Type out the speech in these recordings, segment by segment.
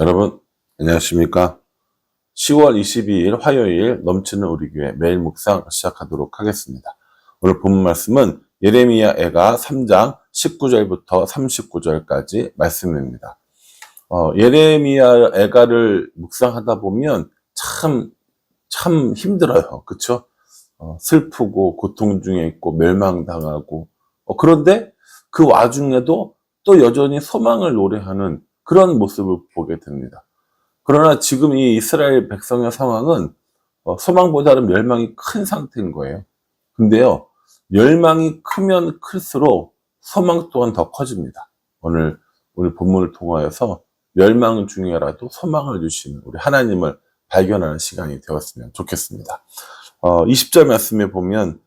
여러분 안녕하십니까? 10월 22일 화요일 넘치는 우리 교회 매일 묵상 시작하도록 하겠습니다. 오늘 본문 말씀은 예레미야 애가 3장 19절부터 39절까지 말씀입니다. 예레미야 애가를 묵상하다 보면 참 힘들어요. 그쵸? 슬프고 고통 중에 있고 멸망당하고 그런데 그 와중에도 또 여전히 소망을 노래하는 그런 모습을 보게 됩니다. 그러나 지금 이 이스라엘 백성의 상황은 소망보다는 멸망이 큰 상태인 거예요. 근데요, 멸망이 크면 클수록 소망 또한 더 커집니다. 오늘 본문을 통하여서 멸망 중에라도 소망을 주시는 우리 하나님을 발견하는 시간이 되었으면 좋겠습니다. 20절 말씀에 보면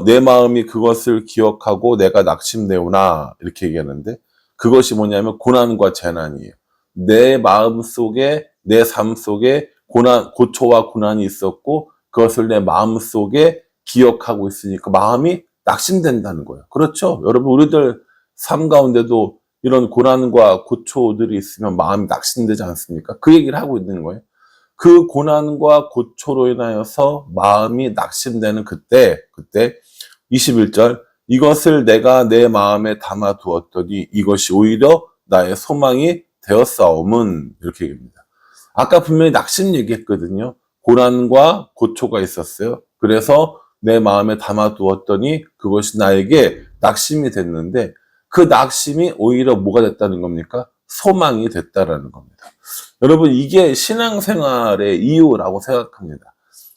내 마음이 그것을 기억하고 내가 낙심되오나 이렇게 얘기하는데 그것이 뭐냐면 고난과 재난이에요. 내 마음 속에 내 삶 속에 고초와 고난이 있었고 그것을 내 마음 속에 기억하고 있으니까 마음이 낙심된다는 거예요. 그렇죠? 여러분 우리들 삶 가운데도 이런 고난과 고초들이 있으면 마음이 낙심되지 않습니까? 그 얘기를 하고 있는 거예요. 그 고난과 고초로 인하여서 마음이 낙심되는 그때 21절 이것을 내가 내 마음에 담아 두었더니 이것이 오히려 나의 소망이 되었사옴은 이렇게 얘기합니다. 아까 분명히 낙심 얘기했거든요. 고난과 고초가 있었어요. 그래서 내 마음에 담아 두었더니 그것이 나에게 낙심이 됐는데 그 낙심이 오히려 뭐가 됐다는 겁니까? 소망이 됐다라는 겁니다. 여러분 이게 신앙생활의 이유라고 생각합니다.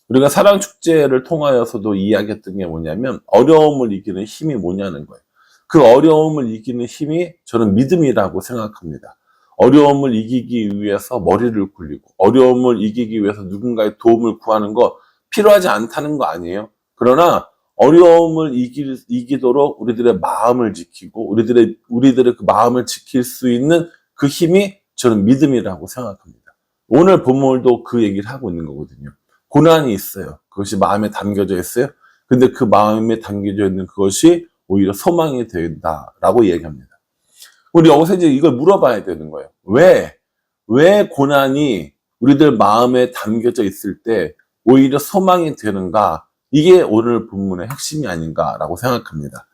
우리가 사랑축제를 통하여서도 이야기했던 게 뭐냐면 어려움을 이기는 힘이 뭐냐는 거예요. 그 어려움을 이기는 힘이 저는 믿음이라고 생각합니다. 어려움을 이기기 위해서 머리를 굴리고 어려움을 이기기 위해서 누군가의 도움을 구하는 거 필요하지 않다는 거 아니에요. 그러나 어려움을 이기도록 우리들의 마음을 지키고 우리들의 그 마음을 지킬 수 있는 그 힘이 저는 믿음이라고 생각합니다. 오늘 본문도 그 얘기를 하고 있는 거거든요. 고난이 있어요. 그것이 마음에 담겨져 있어요. 근데 그 마음에 담겨져 있는 그것이 오히려 소망이 된다라고 얘기합니다. 우리 여기서 이제 이걸 물어봐야 되는 거예요. 왜 고난이 우리들 마음에 담겨져 있을 때 오히려 소망이 되는가? 이게 오늘 본문의 핵심이 아닌가라고 생각합니다.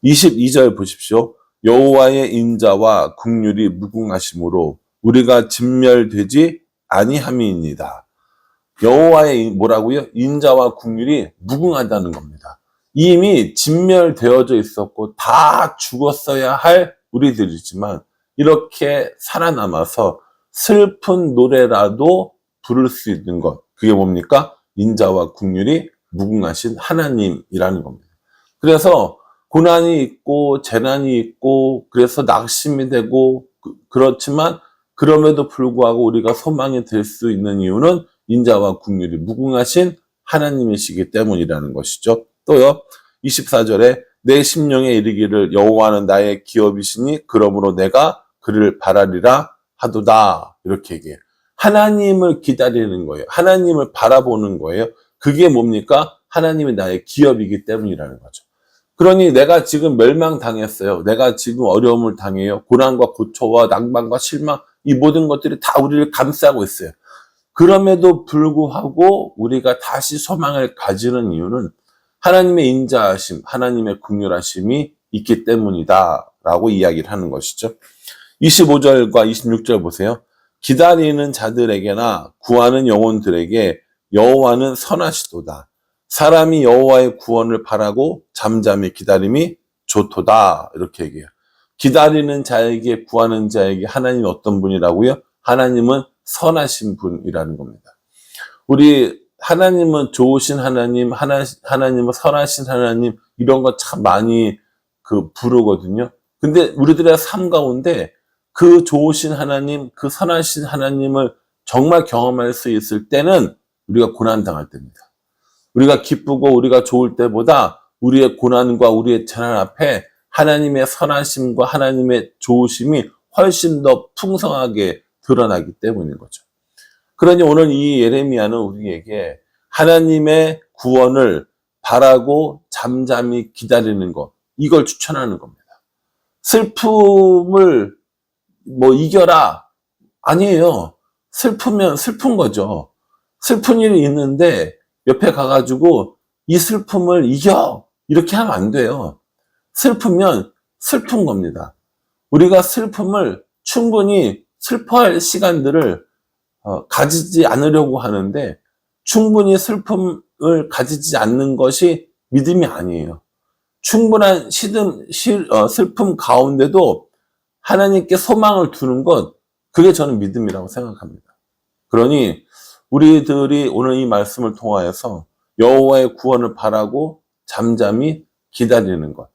22절 보십시오. 여호와의 인자와 긍휼이 무궁하심으로 우리가 진멸되지 아니함이니이다. 여호와의 뭐라고요? 인자와 긍휼이 무궁하다는 겁니다. 이미 진멸되어져 있었고 다 죽었어야 할 우리들이지만 이렇게 살아남아서 슬픈 노래라도 부를 수 있는 것. 그게 뭡니까? 인자와 긍휼이 무궁하신 하나님이라는 겁니다. 그래서 고난이 있고 재난이 있고 그래서 낙심이 되고 그렇지만 그럼에도 불구하고 우리가 소망이 될 수 있는 이유는 인자와 긍휼이 무궁하신 하나님이시기 때문이라는 것이죠. 또요 24절에 내 심령에 이르기를 여호와는 나의 기업이시니 그러므로 내가 그를 바라리라 하도다 이렇게 얘기해요. 하나님을 기다리는 거예요. 하나님을 바라보는 거예요. 그게 뭡니까? 하나님이 나의 기업이기 때문이라는 거죠. 그러니 내가 지금 멸망당했어요. 내가 지금 어려움을 당해요. 고난과 고초와 낭만과 실망 이 모든 것들이 다 우리를 감싸고 있어요. 그럼에도 불구하고 우리가 다시 소망을 가지는 이유는 하나님의 인자하심, 하나님의 긍휼하심이 있기 때문이다 라고 이야기를 하는 것이죠. 25절과 26절 보세요. 기다리는 자들에게나 구하는 영혼들에게 여호와는 선하시도다. 사람이 여호와의 구원을 바라고 잠잠히 기다림이 좋도다. 이렇게 얘기해요. 기다리는 자에게 구하는 자에게 하나님이 어떤 분이라고요? 하나님은 선하신 분이라는 겁니다. 우리 하나님은 좋으신 하나님, 하나님은 선하신 하나님 이런 거 참 많이 부르거든요. 근데 우리들의 삶 가운데 그 좋으신 하나님, 그 선하신 하나님을 정말 경험할 수 있을 때는 우리가 고난당할 때입니다. 우리가 기쁘고 우리가 좋을 때보다 우리의 고난과 우리의 재난 앞에 하나님의 선하심과 하나님의 좋으심이 훨씬 더 풍성하게 드러나기 때문인 거죠. 그러니 오늘 이 예레미야는 우리에게 하나님의 구원을 바라고 잠잠히 기다리는 것, 이걸 추천하는 겁니다. 슬픔을 이겨라. 아니에요. 슬프면 슬픈 거죠. 슬픈 일이 있는데 옆에 가가지고 이 슬픔을 이겨! 이렇게 하면 안 돼요. 슬프면 슬픈 겁니다. 우리가 슬픔을 충분히 슬퍼할 시간들을 가지지 않으려고 하는데 충분히 슬픔을 가지지 않는 것이 믿음이 아니에요. 충분한 슬픔 가운데도 하나님께 소망을 두는 것, 그게 저는 믿음이라고 생각합니다. 그러니 우리들이 오늘 이 말씀을 통하여서 여호와의 구원을 바라고 잠잠히 기다리는 것,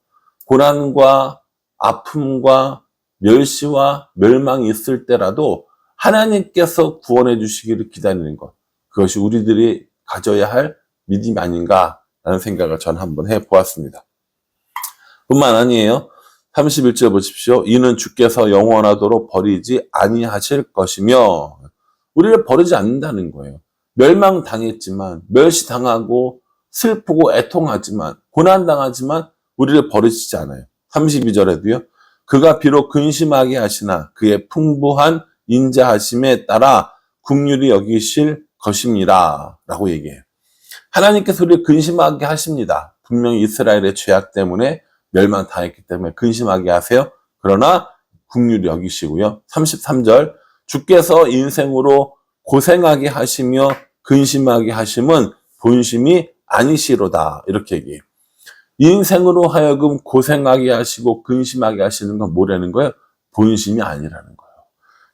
고난과 아픔과 멸시와 멸망이 있을 때라도 하나님께서 구원해 주시기를 기다리는 것, 그것이 우리들이 가져야 할 믿음이 아닌가라는 생각을 전 한번 해보았습니다. 뿐만 아니에요. 31절 보십시오. 이는 주께서 영원하도록 버리지 아니하실 것이며, 우리를 버리지 않는다는 거예요. 멸망당했지만, 멸시당하고 슬프고 애통하지만, 고난당하지만 우리를 버리시지 않아요. 32절에도요. 그가 비록 근심하게 하시나 그의 풍부한 인자하심에 따라 긍휼히 여기실 것임이라 라고 얘기해요. 하나님께서 우리를 근심하게 하십니다. 분명히 이스라엘의 죄악 때문에 멸망당했기 때문에 근심하게 하세요. 그러나 긍휼히 여기시고요. 33절 주께서 인생으로 고생하게 하시며 근심하게 하심은 본심이 아니시로다. 이렇게 얘기해요. 인생으로 하여금 고생하게 하시고 근심하게 하시는 건 뭐라는 거예요? 본심이 아니라는 거예요.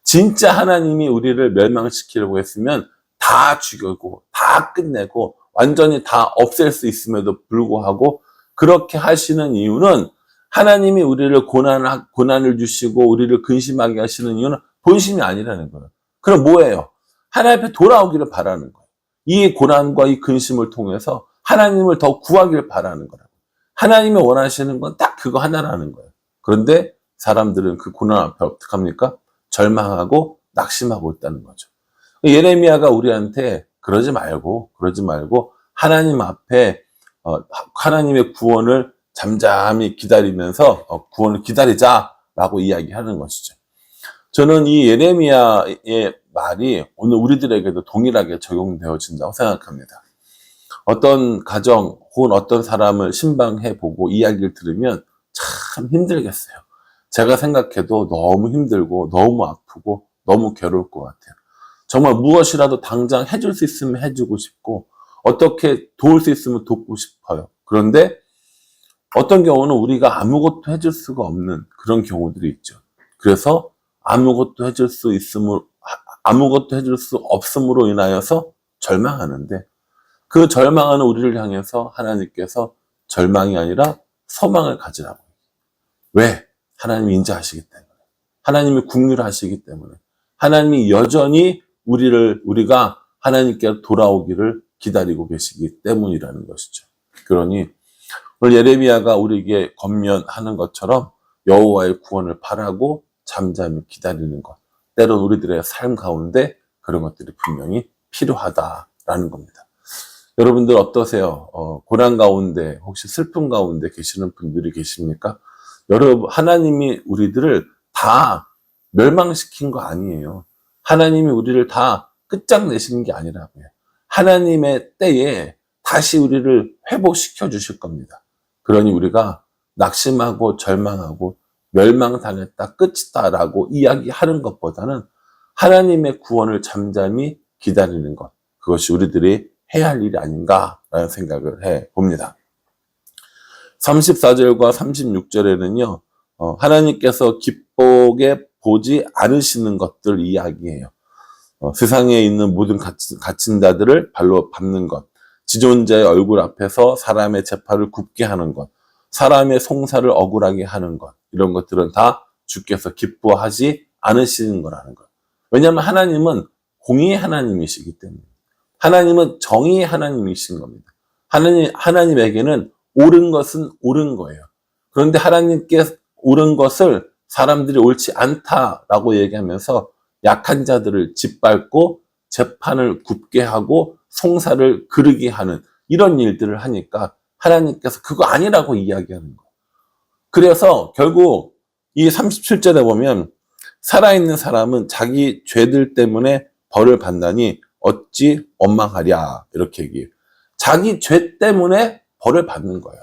진짜 하나님이 우리를 멸망시키려고 했으면 다 죽이고 다 끝내고 완전히 다 없앨 수 있음에도 불구하고 그렇게 하시는 이유는 하나님이 우리를 고난을 주시고 우리를 근심하게 하시는 이유는 본심이 아니라는 거예요. 그럼 뭐예요? 하나님 앞에 돌아오기를 바라는 거예요. 이 고난과 이 근심을 통해서 하나님을 더 구하기를 바라는 거라고. 하나님이 원하시는 건 딱 그거 하나라는 거예요. 그런데 사람들은 그 고난 앞에 어떡합니까? 절망하고 낙심하고 있다는 거죠. 예레미야가 우리한테 그러지 말고 하나님 앞에 하나님의 구원을 잠잠히 기다리면서 구원을 기다리자라고 이야기하는 것이죠. 저는 이 예레미야의 말이 오늘 우리들에게도 동일하게 적용되어진다고 생각합니다. 어떤 가정 혹은 어떤 사람을 신방해보고 이야기를 들으면 참 힘들겠어요. 제가 생각해도 너무 힘들고 너무 아프고 너무 괴로울 것 같아요. 정말 무엇이라도 당장 해줄 수 있으면 해주고 싶고 어떻게 도울 수 있으면 돕고 싶어요. 그런데 어떤 경우는 우리가 아무것도 해줄 수가 없는 그런 경우들이 있죠. 그래서 아무것도 해줄 수 없음으로 인하여서 절망하는데 그 절망하는 우리를 향해서 하나님께서 절망이 아니라 소망을 가지라고. 왜? 하나님이 인자하시기 때문에. 하나님이 긍휼하시기 때문에. 하나님이 여전히 우리가 하나님께 돌아오기를 기다리고 계시기 때문이라는 것이죠. 그러니 오늘 예레미야가 우리에게 권면하는 것처럼 여호와의 구원을 바라고 잠잠히 기다리는 것. 때론 우리들의 삶 가운데 그런 것들이 분명히 필요하다라는 겁니다. 여러분들 어떠세요? 고난 가운데 혹시 슬픔 가운데 계시는 분들이 계십니까? 여러분 하나님이 우리들을 다 멸망시킨 거 아니에요. 하나님이 우리를 다 끝장내시는 게 아니라고요. 하나님의 때에 다시 우리를 회복시켜 주실 겁니다. 그러니 우리가 낙심하고 절망하고 멸망당했다, 끝이다라고 이야기하는 것보다는 하나님의 구원을 잠잠히 기다리는 것. 그것이 우리들이 해야 할 일이 아닌가라는 생각을 해봅니다. 34절과 36절에는요. 하나님께서 기쁘게 보지 않으시는 것들 이야기해요. 세상에 있는 모든 갇힌 자들을 발로 밟는 것, 지존자의 얼굴 앞에서 사람의 재판을 굽게 하는 것, 사람의 송사를 억울하게 하는 것, 이런 것들은 다 주께서 기뻐하지 않으시는 거라는 것. 왜냐하면 하나님은 공의의 하나님이시기 때문에. 하나님은 정의의 하나님이신 겁니다. 하나님에게는 옳은 것은 옳은 거예요. 그런데 하나님께 옳은 것을 사람들이 옳지 않다라고 얘기하면서 약한 자들을 짓밟고 재판을 굽게 하고 송사를 그르게 하는 이런 일들을 하니까 하나님께서 그거 아니라고 이야기하는 거예요. 그래서 결국 이 37절에 보면 살아있는 사람은 자기 죄들 때문에 벌을 받나니 어찌 원망하랴. 이렇게 얘기해요. 자기 죄 때문에 벌을 받는 거예요.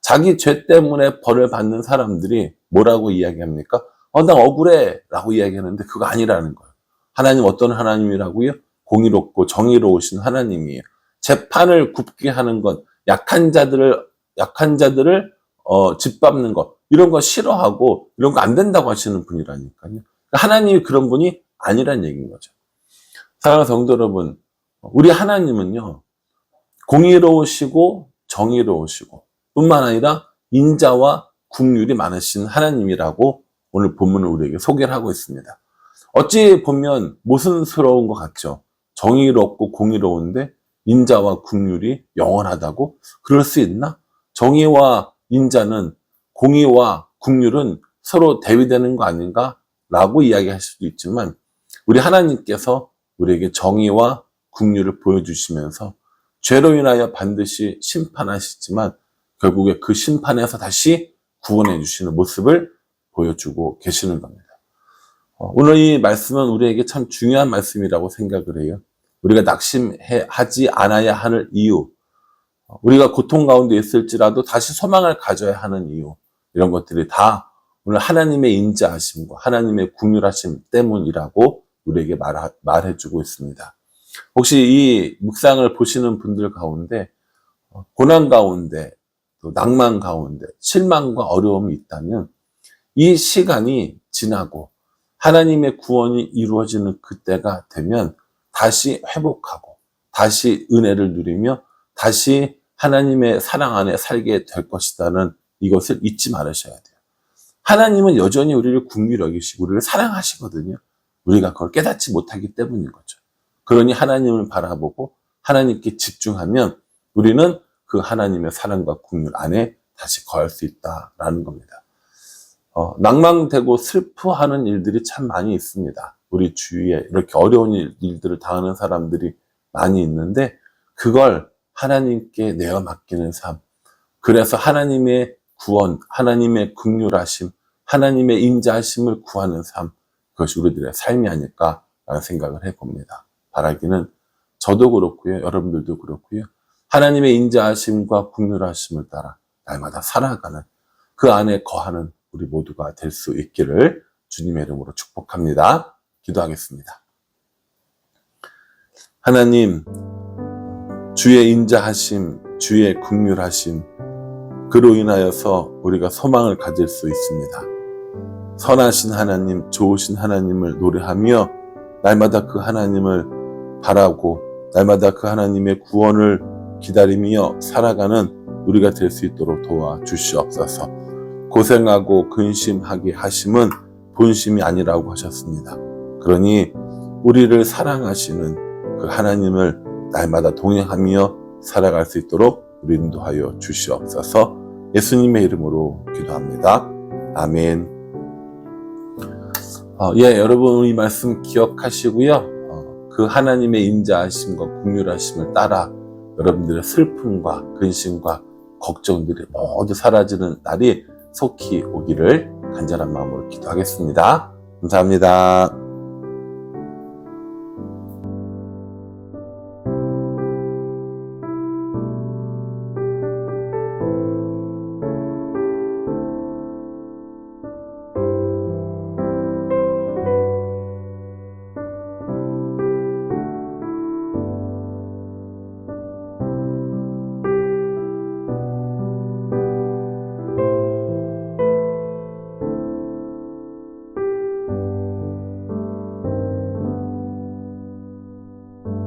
자기 죄 때문에 벌을 받는 사람들이 뭐라고 이야기합니까? 나 억울해 라고 이야기하는데 그거 아니라는 거예요. 하나님 어떤 하나님이라고요? 공의롭고 정의로우신 하나님이에요. 재판을 굽게 하는 건 약한 자들을 짓밟는 것, 이런 거 싫어하고 이런 거 안 된다고 하시는 분이라니까요. 하나님이 그런 분이 아니란 얘기인 거죠. 사랑하는 성도 여러분, 우리 하나님은요, 공의로우시고 정의로우시고 뿐만 아니라 인자와 긍휼이 많으신 하나님이라고 오늘 본문은 우리에게 소개를 하고 있습니다. 어찌 보면 모순스러운 것 같죠. 정의롭고 공의로운데 인자와 긍휼이 영원하다고? 그럴 수 있나? 정의와 인자는, 공의와 긍휼은 서로 대비되는 거 아닌가? 라고 이야기할 수도 있지만 우리 하나님께서 우리에게 정의와 긍휼을 보여주시면서 죄로 인하여 반드시 심판하시지만 결국에 그 심판에서 다시 구원해 주시는 모습을 보여주고 계시는 겁니다. 오늘 이 말씀은 우리에게 참 중요한 말씀이라고 생각을 해요. 우리가 낙심하지 않아야 하는 이유, 우리가 고통 가운데 있을지라도 다시 소망을 가져야 하는 이유, 이런 것들이 다 오늘 하나님의 인자하심과 하나님의 긍휼하심 때문이라고 우리에게 말해주고 있습니다. 혹시 이 묵상을 보시는 분들 가운데 고난 가운데, 또 낭만 가운데, 실망과 어려움이 있다면 이 시간이 지나고 하나님의 구원이 이루어지는 그때가 되면 다시 회복하고 다시 은혜를 누리며 다시 하나님의 사랑 안에 살게 될 것이라는 이것을 잊지 말으셔야 돼요. 하나님은 여전히 우리를 긍휼히 여기시고 우리를 사랑하시거든요. 우리가 그걸 깨닫지 못하기 때문인 거죠. 그러니 하나님을 바라보고 하나님께 집중하면 우리는 그 하나님의 사랑과 긍휼 안에 다시 거할 수 있다라는 겁니다. 낭망되고 슬퍼하는 일들이 참 많이 있습니다. 우리 주위에 이렇게 어려운 일들을 당하는 사람들이 많이 있는데 그걸 하나님께 내어 맡기는 삶, 그래서 하나님의 구원, 하나님의 긍휼하심, 하나님의 인자하심을 구하는 삶, 그것이 우리들의 삶이 아닐까라는 생각을 해봅니다. 바라기는 저도 그렇고요, 여러분들도 그렇고요, 하나님의 인자하심과 긍휼하심을 따라 날마다 살아가는, 그 안에 거하는 우리 모두가 될 수 있기를 주님의 이름으로 축복합니다. 기도하겠습니다. 하나님, 주의 인자하심, 주의 긍휼하심, 그로 인하여서 우리가 소망을 가질 수 있습니다. 선하신 하나님, 좋으신 하나님을 노래하며 날마다 그 하나님을 바라고 날마다 그 하나님의 구원을 기다리며 살아가는 우리가 될 수 있도록 도와주시옵소서. 고생하고 근심하게 하심은 본심이 아니라고 하셨습니다. 그러니 우리를 사랑하시는 그 하나님을 날마다 동행하며 살아갈 수 있도록 우리 인도하여 주시옵소서. 예수님의 이름으로 기도합니다. 아멘. 여러분 이 말씀 기억하시고요. 그 하나님의 인자하심과 긍휼하심을 따라 여러분들의 슬픔과 근심과 걱정들이 모두 사라지는 날이 속히 오기를 간절한 마음으로 기도하겠습니다. 감사합니다.